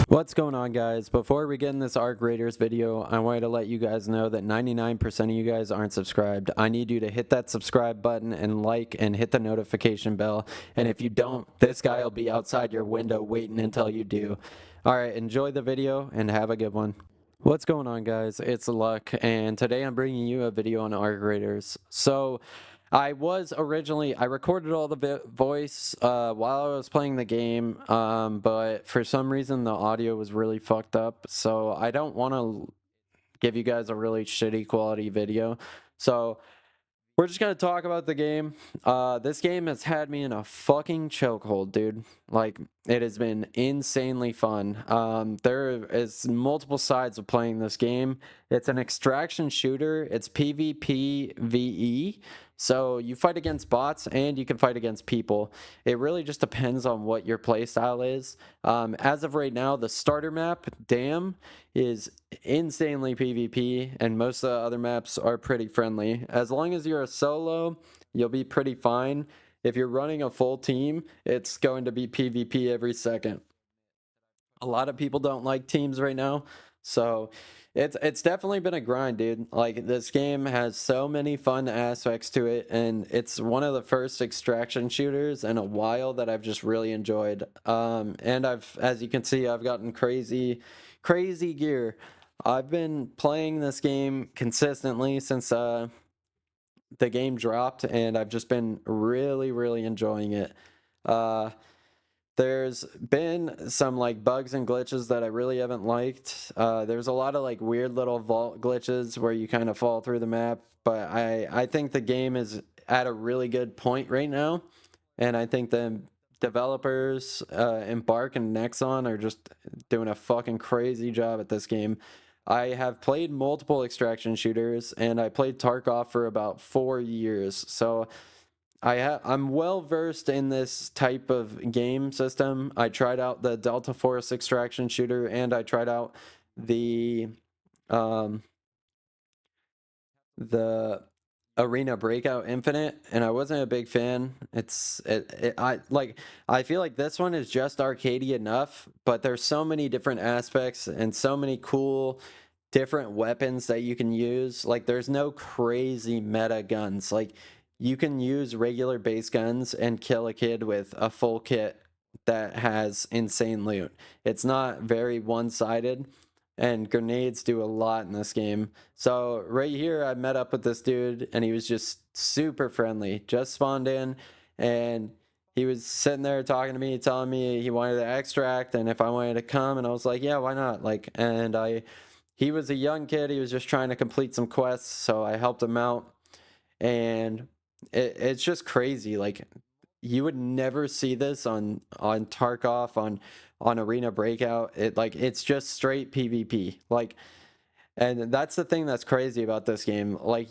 What's going on, guys? Before we get in this ARC Raiders video, I wanted to let you guys know that 99% of you guys aren't subscribed. I need you to hit that subscribe button and like and hit the notification bell. And if you don't, this guy will be outside your window waiting until you do. All right, enjoy the video and have a good one. What's going on, guys? It's Luck, and today I'm bringing you a video on ARC Raiders. I recorded all the voice while I was playing the game, but for some reason the audio was really fucked up, so I don't want to give you guys a really shitty quality video. So we're just gonna talk about the game. This game has had me in a fucking chokehold, dude. Like, it has been insanely fun. There is multiple sides of playing this game. It's an extraction shooter. It's PvP VE. So you fight against bots and you can fight against people. It really just depends on what your playstyle is. As of right now, the starter map, Dam, is insanely PvP, and most of the other maps are pretty friendly. As long as you're a solo, you'll be pretty fine. If you're running a full team, it's going to be PvP every second. A lot of people don't like teams right now, so it's definitely been a grind, dude. Like, this game has so many fun aspects to it, and it's one of the first extraction shooters in a while that I've just really enjoyed. And as you can see, I've gotten crazy gear. I've been playing this game consistently since the game dropped, and I've just been really enjoying it. Uh, there's been some like bugs and glitches that I really haven't liked. There's a lot of like weird little vault glitches where you kind of fall through the map, but I think the game is at a really good point right now, and I think the developers Embark and Nexon are just doing a fucking crazy job at this game. I have played multiple extraction shooters, and I played Tarkov for about 4 years, so I'm well versed in this type of game system. I tried out the Delta Force extraction shooter, and I tried out the um, the Arena Breakout Infinite, and I wasn't a big fan. I feel like this one is just arcadey enough, but there's so many different aspects and so many cool different weapons that you can use. Like, there's no crazy meta guns. Like, you can use regular base guns and kill a kid with a full kit that has insane loot. It's not very one-sided, and grenades do a lot in this game. So right here, I met up with this dude, and he was just super friendly. Just spawned in, and he was sitting there talking to me, telling me he wanted to extract, and if I wanted to come, and I was like, yeah, why not? Like, he was a young kid. He was just trying to complete some quests, so I helped him out, and it's just crazy. Like, you would never see this on Tarkov, on Arena Breakout. It's just straight PvP. Like, and that's the thing that's crazy about this game. Like,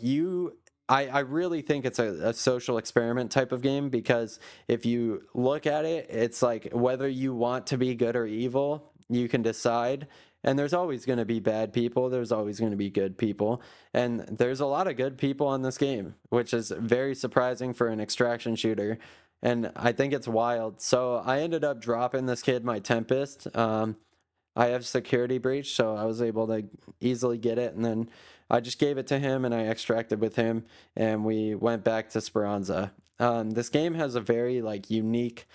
I really think it's a social experiment type of game, because if you look at it, it's like whether you want to be good or evil, you can decide. And there's always going to be bad people, there's always going to be good people. And there's a lot of good people on this game, which is very surprising for an extraction shooter. And I think it's wild. So I ended up dropping this kid my Tempest. I have security breach, so I was able to easily get it, and then I just gave it to him, and I extracted with him, and we went back to Speranza. This game has a very like unique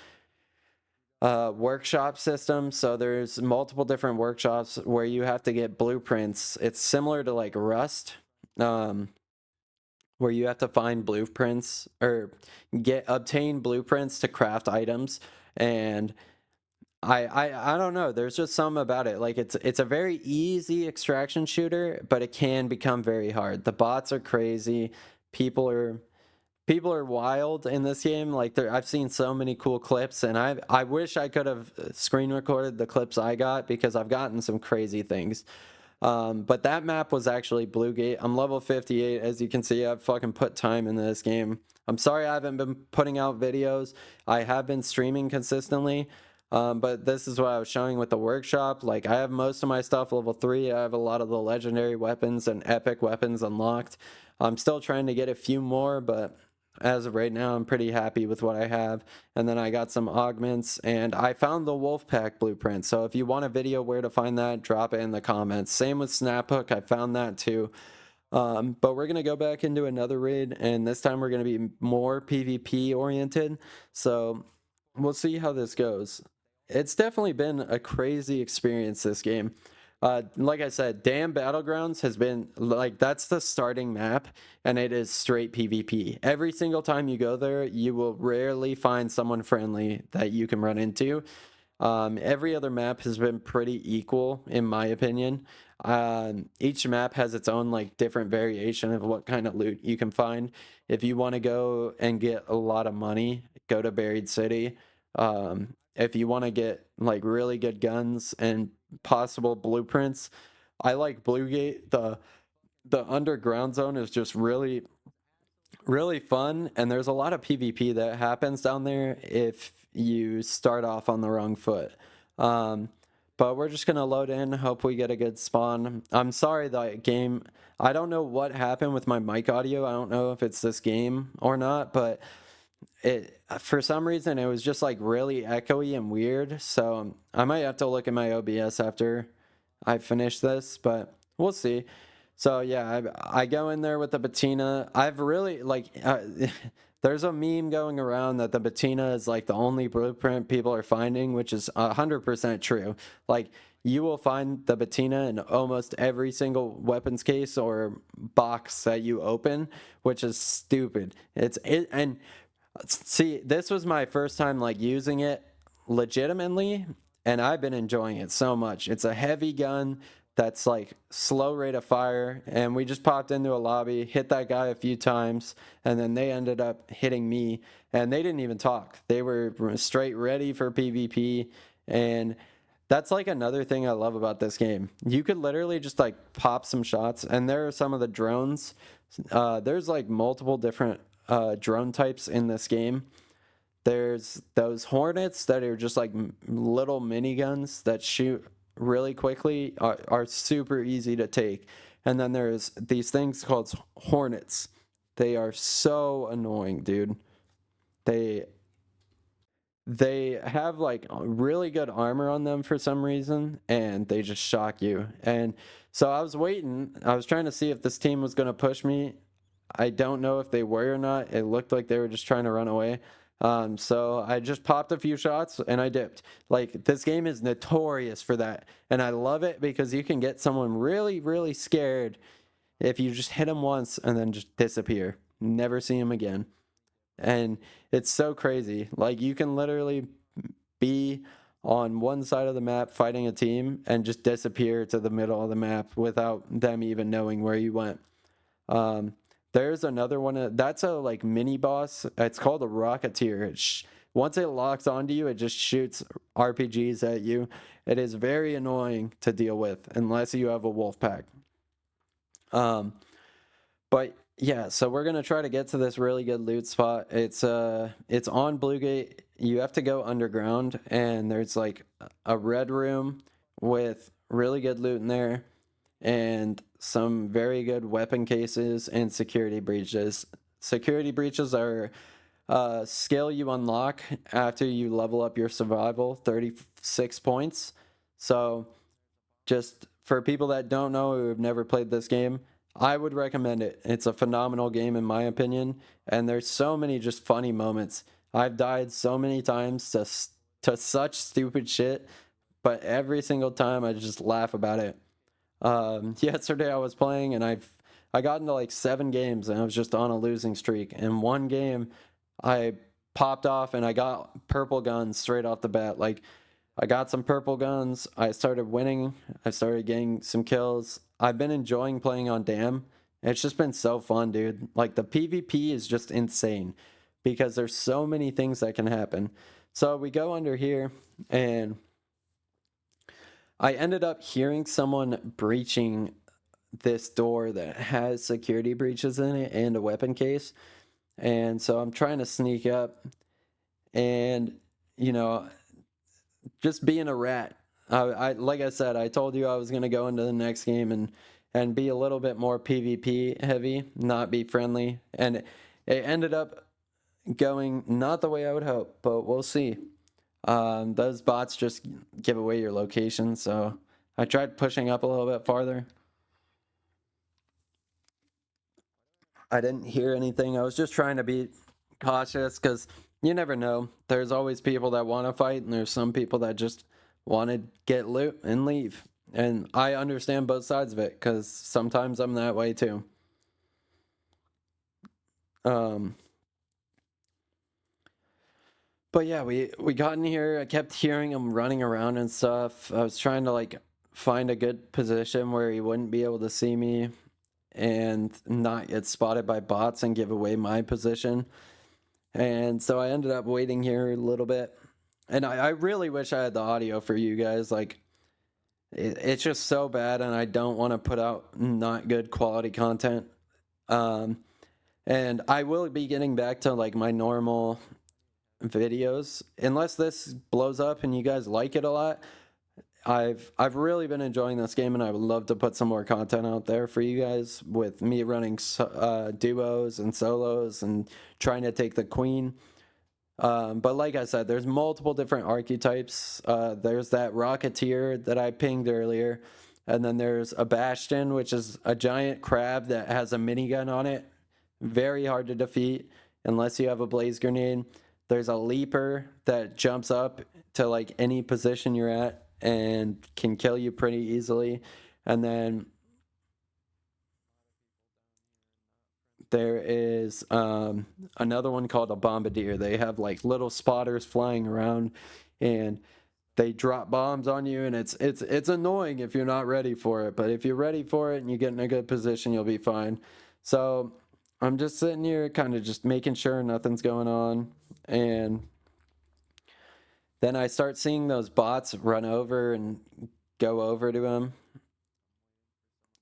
workshop system. So there's multiple different workshops where you have to get blueprints. It's similar to like Rust, where you have to find blueprints or obtain blueprints to craft items. And I don't know. There's just something about it. Like, it's a very easy extraction shooter, but it can become very hard. The bots are crazy. People are people are wild in this game. Like, I've seen so many cool clips, and I wish I could have screen recorded the clips I got, because I've gotten some crazy things. But that map was actually Bluegate. I'm level 58. As you can see, I've fucking put time into this game. I'm sorry I haven't been putting out videos. I have been streaming consistently. But this is what I was showing with the workshop. Like, I have most of my stuff level 3. I have a lot of the legendary weapons and epic weapons unlocked. I'm still trying to get a few more, but as of right now, I'm pretty happy with what I have. And then I got some augments, and I found the Wolfpack blueprint. So if you want a video where to find that, drop it in the comments. Same with Snaphook, I found that too. But we're going to go back into another raid, and this time we're going to be more PvP oriented. So we'll see how this goes. It's definitely been a crazy experience, this game. Like I said, Damn Battlegrounds has been like, that's the starting map, and it is straight PvP. Every single time you go there, you will rarely find someone friendly that you can run into. Every other map has been pretty equal, in my opinion. Each map has its own like different variation of what kind of loot you can find. If you want to go and get a lot of money, go to Buried City. If you want to get like really good guns and possible blueprints, I like Bluegate. The underground zone is just really fun, and there's a lot of PvP that happens down there if you start off on the wrong foot. Um, but we're just gonna load in, hope we get a good spawn. I'm sorry, that game, I don't know what happened with my mic audio. I don't know if it's this game or not, but it, for some reason, it was just like really echoey and weird. So I might have to look at my OBS after I finish this, but we'll see. So yeah, I go in there with the patina. I've really like there's a meme going around that the patina is like the only blueprint people are finding, which is 100% true. Like, you will find the patina in almost every single weapons case or box that you open, which is stupid. And see, this was my first time like using it legitimately, and I've been enjoying it so much. It's a heavy gun that's like slow rate of fire, and we just popped into a lobby, hit that guy a few times, and then they ended up hitting me, and they didn't even talk. They were straight ready for PvP, and that's like another thing I love about this game. You could literally just like pop some shots, and there are some of the drones. There's like multiple different drone types in this game. There's those Hornets that are just like little miniguns that shoot really quickly, are super easy to take. And then there's these things called Hornets. They are so annoying, dude. They they have like really good armor on them for some reason, and they just shock you. And so I was waiting. I was trying to see if this team was going to push me. I don't know if they were or not. It looked like they were just trying to run away. So I just popped a few shots and I dipped. Like, this game is notorious for that. And I love it because you can get someone really, really scared if you just hit them once and then just disappear. Never see them again. And it's so crazy. Like, you can literally be on one side of the map fighting a team and just disappear to the middle of the map without them even knowing where you went. Um, there's another one that's a like mini boss. It's called a Rocketeer. Once it locks onto you, it just shoots RPGs at you. It is very annoying to deal with unless you have a wolf pack. But yeah, so we're gonna try to get to this really good loot spot. It's on Bluegate. You have to go underground, and there's like a red room with really good loot in there, and some very good weapon cases and security breaches. Security breaches are a skill you unlock after you level up your survival 36 points. So just for people that don't know, who have never played this game, I would recommend it. It's a phenomenal game in my opinion, and there's so many just funny moments. I've died so many times to such stupid shit, but every single time I just laugh about it. Yesterday I was playing, and I got into like 7 games, and I was just on a losing streak. In one game, I popped off and I got purple guns straight off the bat. Like, I got some purple guns. I started winning. I started getting some kills. I've been enjoying playing on Dam. It's just been so fun, dude. Like, the PvP is just insane because there's so many things that can happen. So we go under here, and I ended up hearing someone breaching this door that has security breaches in it and a weapon case. And so I'm trying to sneak up, and, you know, just being a rat. I like I said, I told you I was going to go into the next game and be a little bit more PvP heavy, not be friendly. And it ended up going not the way I would hope, but we'll see. Those bots just give away your location, so I tried pushing up a little bit farther. I didn't hear anything. I was just trying to be cautious because you never know. There's always people that want to fight, and there's some people that just want to get loot and leave. And I understand both sides of it because sometimes I'm that way too. Um, but yeah, we got in here. I kept hearing him running around and stuff. I was trying to like find a good position where he wouldn't be able to see me and not get spotted by bots and give away my position. And so I ended up waiting here a little bit. And I really wish I had the audio for you guys. Like, it's just so bad, and I don't want to put out not good quality content. And I will be getting back to like my normal videos unless this blows up and you guys like it a lot. I've really been enjoying this game, and I would love to put some more content out there for you guys with me running duos and solos and trying to take the queen. But like I said, there's multiple different archetypes. There's that Rocketeer that I pinged earlier, and then there's a Bastion, which is a giant crab that has a minigun on it. Very hard to defeat unless you have a blaze grenade. There's a Leaper that jumps up to like any position you're at and can kill you pretty easily. And then there is another one called a Bombardier. They have like little spotters flying around, and they drop bombs on you, and it's annoying if you're not ready for it. But if you're ready for it and you get in a good position, you'll be fine. So I'm just sitting here kind of just making sure nothing's going on, and then I start seeing those bots run over and go over to him.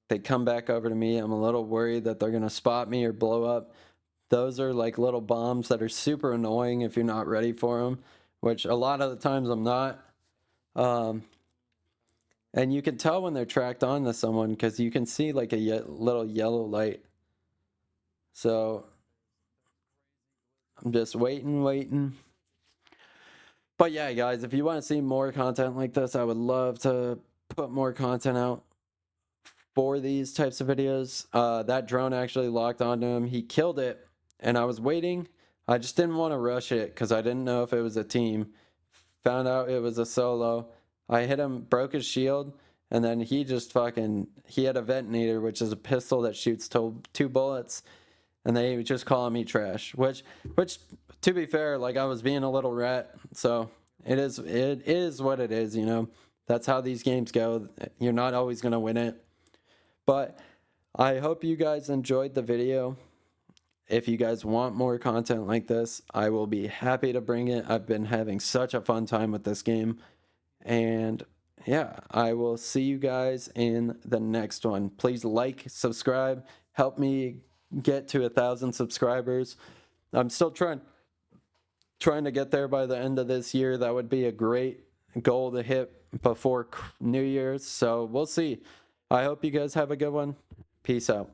They come back over to me. I'm a little worried that they're going to spot me or blow up. Those are like little bombs that are super annoying if you're not ready for them, which a lot of the times I'm not. And you can tell when they're tracked onto someone because you can see like a little yellow light. So I'm just waiting. But yeah, guys, if you want to see more content like this, I would love to put more content out for these types of videos. That drone actually locked onto him. He killed it, and I was waiting. I just didn't want to rush it because I didn't know if it was a team. Found out it was a solo. I hit him, broke his shield, and then he just he had a detonator, which is a pistol that shoots two bullets, and they just calling me trash, which to be fair, like I was being a little rat, so it is what it is, you know. That's how these games go. You're not always going to win it. But I hope you guys enjoyed the video. If you guys want more content like this, I will be happy to bring it. I've been having such a fun time with this game. And yeah, I will see you guys in the next one. Please like, subscribe, help me get to 1,000 subscribers. I'm still trying to get there by the end of this year. That would be a great goal to hit before New Year's. So we'll see. I hope you guys have a good one. Peace out.